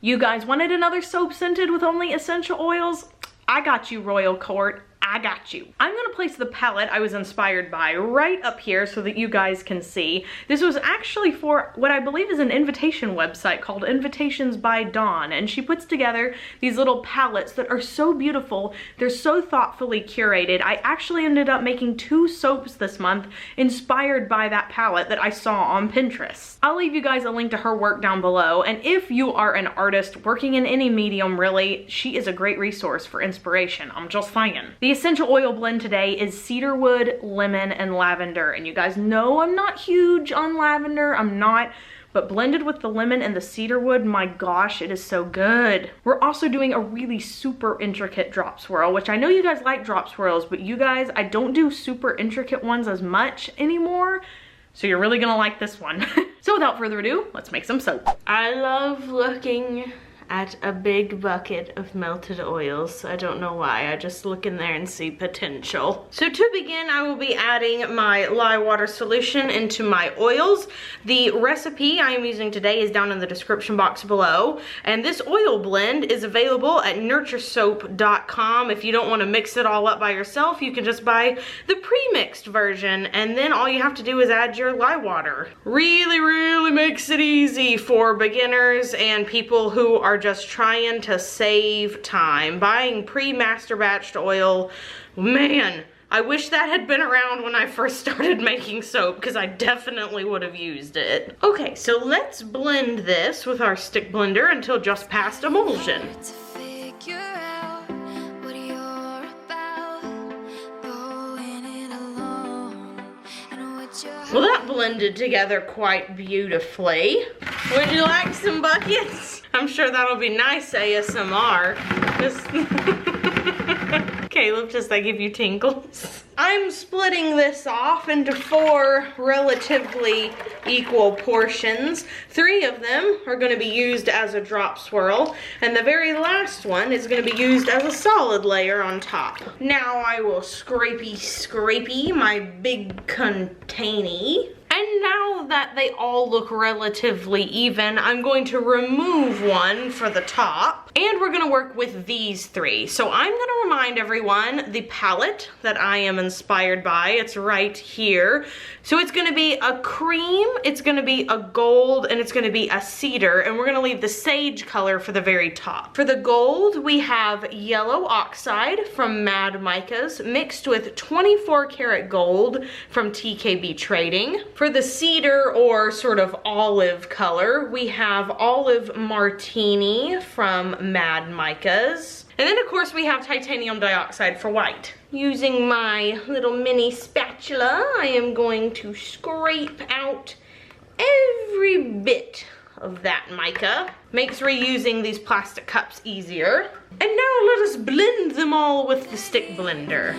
You guys wanted another soap scented with only essential oils? I got you, Royal Court. I got you. I'm gonna place the palette I was inspired by right up here so that you guys can see. This was actually for what I believe is an invitation website called Invitations by Dawn, and she puts together these little palettes that are so beautiful. They're so thoughtfully curated. I actually ended up making 2 soaps this month inspired by that palette that I saw on Pinterest. I'll leave you guys a link to her work down below, and if you are an artist working in any medium really, she is a great resource for inspiration. I'm just saying. The essential oil blend today is cedarwood, lemon, and lavender. And you guys know I'm not huge on lavender. I'm not. But blended with the lemon and the cedarwood, my gosh, it is so good. We're also doing a really super intricate drop swirl, which I know you guys like drop swirls, but you guys, I don't do super intricate ones as much anymore. So you're really gonna like this one. So without further ado, let's make some soap. I love looking at a big bucket of melted oils. I don't know why, I just look in there and see potential. So to begin, I will be adding my lye water solution into my oils. The recipe I am using today is down in the description box below, and this oil blend is available at nurturesoap.com. If you don't want to mix it all up by yourself, you can just buy the pre-mixed version, and then all you have to do is add your lye water. Really makes it easy for beginners and people who are just trying to save time. Buying pre-master batched oil, man, I wish that had been around when I first started making soap, because I definitely would have used it. Okay, so let's blend this with our stick blender until just past emulsion. Well, that blended together quite beautifully. Would you like some buckets? I'm sure that'll be nice ASMR. Caleb, just I give you tingles. I'm splitting this off into 4 relatively equal portions. 3 of them are going to be used as a drop swirl, and the very last one is going to be used as a solid layer on top. Now I will scrapey my big container. And now that they all look relatively even, I'm going to remove one for the top, and we're gonna work with these 3. So I'm gonna remind everyone the palette that I am inspired by. It's right here. So it's gonna be a cream, it's gonna be a gold, and it's gonna be a cedar, and we're gonna leave the sage color for the very top. For the gold, we have yellow oxide from Mad Micas mixed with 24 karat gold from TKB Trading. For the cedar, or sort of olive color, we have olive martini from Mad Micas. And then of course we have titanium dioxide for white. Using my little mini spatula, I am going to scrape out every bit of that mica. Makes reusing these plastic cups easier. And now let us blend them all with the stick blender.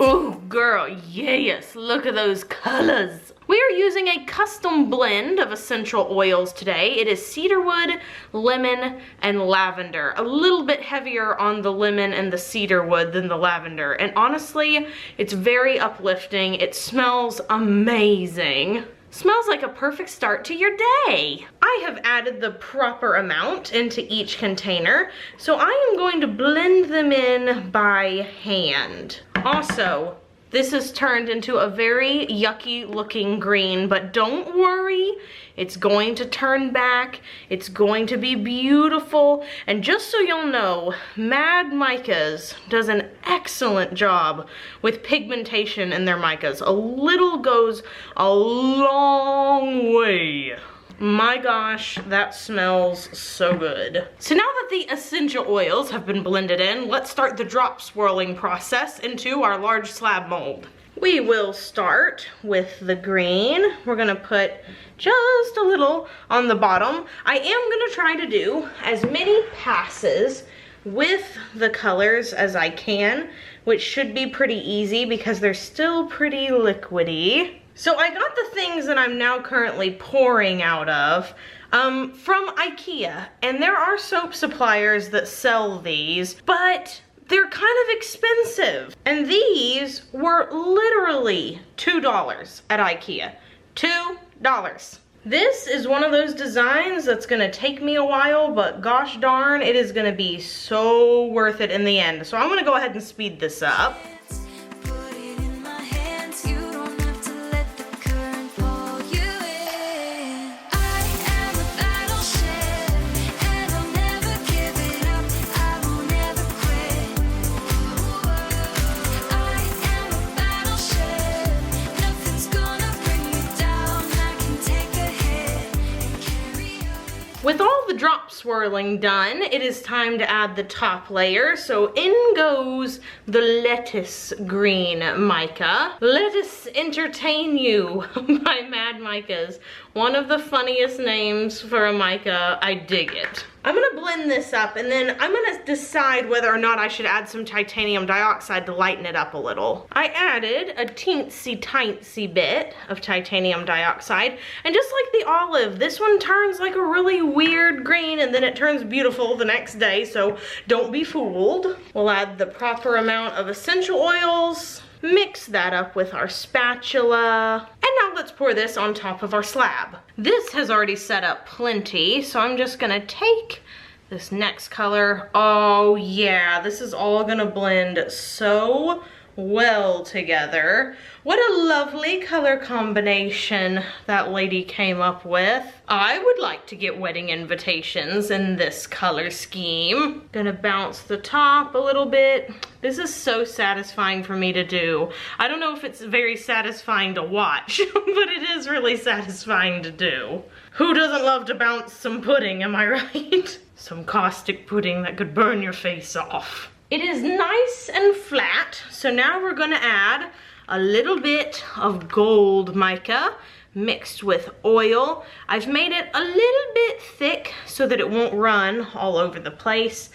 Oh girl, yes, look at those colors. We are using a custom blend of essential oils today. It is cedarwood, lemon, and lavender. A little bit heavier on the lemon and the cedarwood than the lavender. And honestly, it's very uplifting. It smells amazing. Smells like a perfect start to your day. I have added the proper amount into each container, so I am going to blend them in by hand. Also, this has turned into a very yucky looking green, but don't worry, it's going to turn back, it's going to be beautiful, and just so you'll know, Mad Micas does an excellent job with pigmentation in their micas. A little goes a long way. My gosh, that smells so good. So now that the essential oils have been blended in, let's start the drop swirling process into our large slab mold. We will start with the green. We're gonna put just a little on the bottom. I am gonna try to do as many passes with the colors as I can, which should be pretty easy because they're still pretty liquidy. So I got the things that I'm now currently pouring out of from IKEA, and there are soap suppliers that sell these, but they're kind of expensive. And these were literally $2 at IKEA. $2. This is one of those designs that's gonna take me a while, but gosh darn, it is gonna be so worth it in the end. So I'm gonna go ahead and speed this up. With all the drop swirling done, it is time to add the top layer. So in goes the lettuce green mica. Let us entertain you by Mad Micas. One of the funniest names for a mica. I dig it. I'm gonna blend this up and then I'm gonna decide whether or not I should add some titanium dioxide to lighten it up a little. I added a teensy bit of titanium dioxide, and just like the olive, this one turns like a really weird green and then it turns beautiful the next day, so don't be fooled. We'll add the proper amount of essential oils, mix that up with our spatula, and now let's pour this on top of our slab. This has already set up plenty, so I'm just gonna take this next color. Oh yeah, this is all gonna blend so well together. What a lovely color combination that lady came up with. I would like to get wedding invitations in this color scheme. Gonna bounce the top a little bit. This is so satisfying for me to do. I don't know if it's very satisfying to watch, but it is really satisfying to do. Who doesn't love to bounce some pudding, am I right? Some caustic pudding that could burn your face off. It is nice and flat, so now we're gonna add a little bit of gold mica mixed with oil. I've made it a little bit thick so that it won't run all over the place.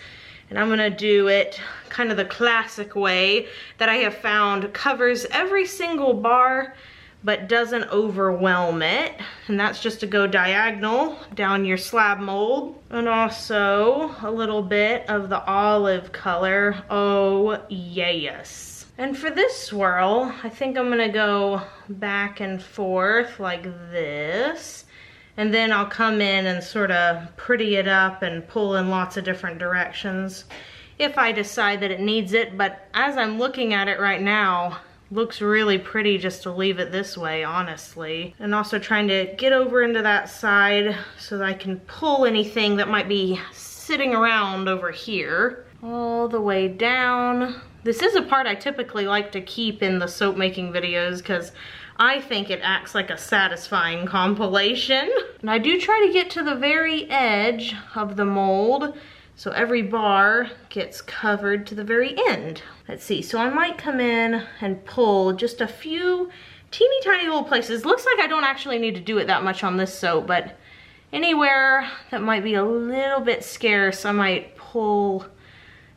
And I'm gonna do it kind of the classic way that I have found covers every single bar but doesn't overwhelm it. And that's just to go diagonal down your slab mold. And also a little bit of the olive color. Oh yes. And for this swirl, I think I'm gonna go back and forth like this. And then I'll come in and sort of pretty it up and pull in lots of different directions if I decide that it needs it. But as I'm looking at it right now, looks really pretty just to leave it this way, honestly. And also trying to get over into that side so that I can pull anything that might be sitting around over here. All the way down. This is a part I typically like to keep in the soap making videos because I think it acts like a satisfying compilation. And I do try to get to the very edge of the mold so every bar gets covered to the very end. Let's see, so I might come in and pull just a few teeny tiny little places. Looks like I don't actually need to do it that much on this soap, but anywhere that might be a little bit scarce, I might pull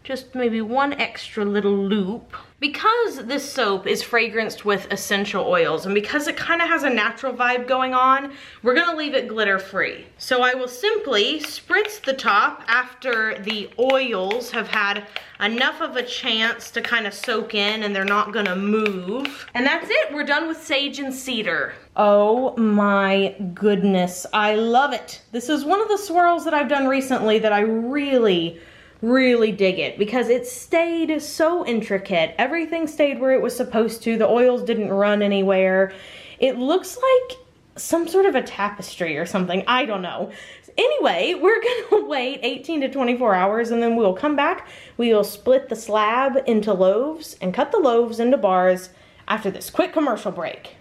just maybe one extra little loop. Because this soap is fragranced with essential oils and because it kind of has a natural vibe going on, we're gonna leave it glitter free. So I will simply spritz the top after the oils have had enough of a chance to kind of soak in and they're not gonna move. And that's it, we're done with sage and cedar. Oh my goodness, I love it. This is one of the swirls that I've done recently that I really dig it because it stayed so intricate. Everything stayed where it was supposed to. The oils didn't run anywhere. It looks like some sort of a tapestry or something. I don't know. Anyway, we're gonna wait 18 to 24 hours and then we'll come back. We will split the slab into loaves and cut the loaves into bars after this quick commercial break.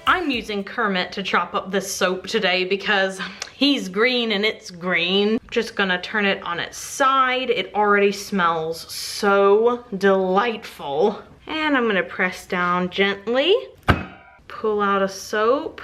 I'm using Kermit to chop up this soap today because he's green and it's green. Just gonna turn it on its side. It already smells so delightful. And I'm gonna press down gently, pull out a soap,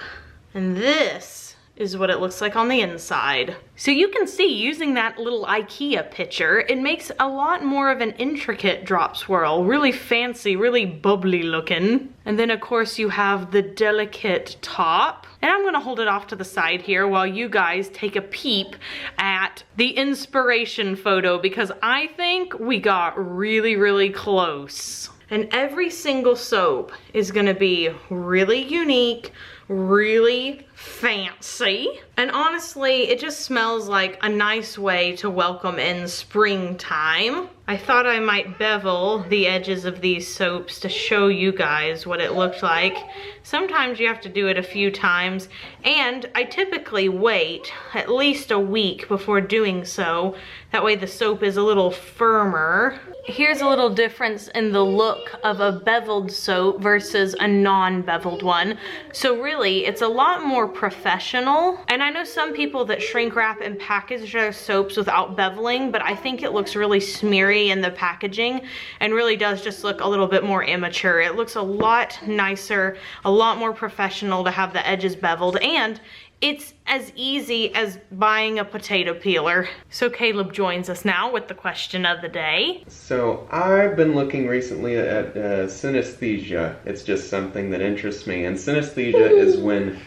and this is what it looks like on the inside. So you can see, using that little IKEA picture, it makes a lot more of an intricate drop swirl. Really fancy, really bubbly looking. And then of course you have the delicate top. And I'm gonna hold it off to the side here while you guys take a peep at the inspiration photo, because I think we got really, really close. And every single soap is gonna be really unique, really fancy. And honestly, it just smells like a nice way to welcome in springtime. I thought I might bevel the edges of these soaps to show you guys what it looked like. Sometimes you have to do it a few times, and I typically wait at least a week before doing so. That way the soap is a little firmer. Here's a little difference in the look of a beveled soap versus a non-beveled one. So really, it's a lot more professional. And I know some people that shrink wrap and package their soaps without beveling, but I think it looks really smeary in the packaging and really does just look a little bit more immature. It looks a lot nicer, a lot more professional to have the edges beveled, and it's as easy as buying a potato peeler. So Caleb joins us now with the question of the day. So I've been looking recently at synesthesia. It's just something that interests me. And synesthesia is when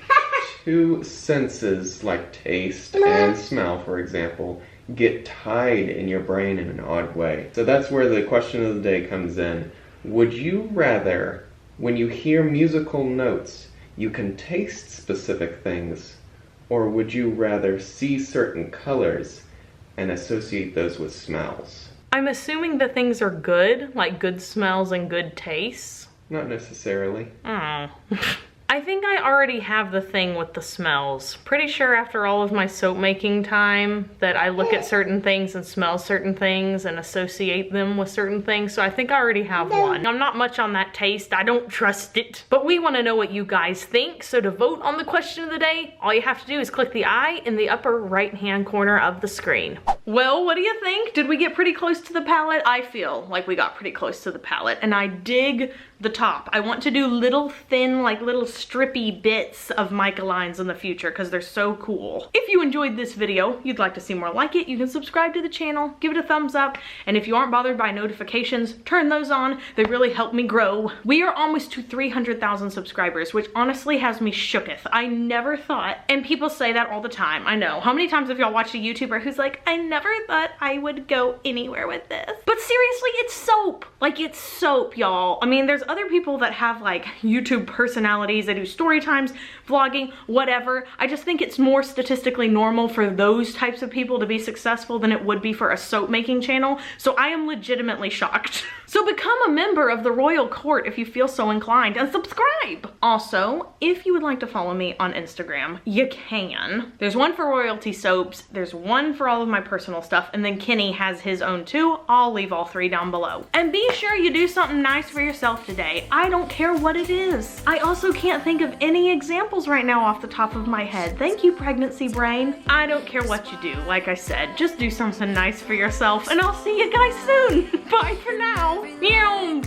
two senses, like taste and smell, for example, get tied in your brain in an odd way. So that's where the question of the day comes in. Would you rather, when you hear musical notes, you can taste specific things, or would you rather see certain colors and associate those with smells? I'm assuming the things are good, like good smells and good tastes. Not necessarily. Oh. I think I already have the thing with the smells. Pretty sure after all of my soap making time that I look at certain things and smell certain things and associate them with certain things. So I think I already have one. I'm not much on that taste. I don't trust it. But we want to know what you guys think. So to vote on the question of the day, all you have to do is click the I in the upper right-hand corner of the screen. Well, what do you think? Did we get pretty close to the palette? I feel like we got pretty close to the palette, and I dig the top. I want to do little thin, like little strippy bits of mica lines in the future because they're so cool. If you enjoyed this video, you'd like to see more like it, you can subscribe to the channel, give it a thumbs up, and if you aren't bothered by notifications, turn those on. They really help me grow. We are almost to 300,000 subscribers, which honestly has me shooketh. I never thought, and people say that all the time, I know. How many times have y'all watched a YouTuber who's like, I never thought I would go anywhere with this? But seriously, it's soap. Like, it's soap, y'all. I mean, there's other people that have like YouTube personalities that do story times, vlogging, whatever. I just think it's more statistically normal for those types of people to be successful than it would be for a soap making channel. So I am legitimately shocked. So become a member of the royal court if you feel so inclined, and subscribe. Also, if you would like to follow me on Instagram, you can. There's one for royalty soaps, there's one for all of my personal stuff, and then Kenny has his own too. I'll leave all three down below. And be sure you do something nice for yourself today. I don't care what it is. I also can't think of any examples right now off the top of my head. Thank you, pregnancy brain. I don't care what you do. Like I said, just do something nice for yourself, and I'll see you guys soon. Bye for now. Meow.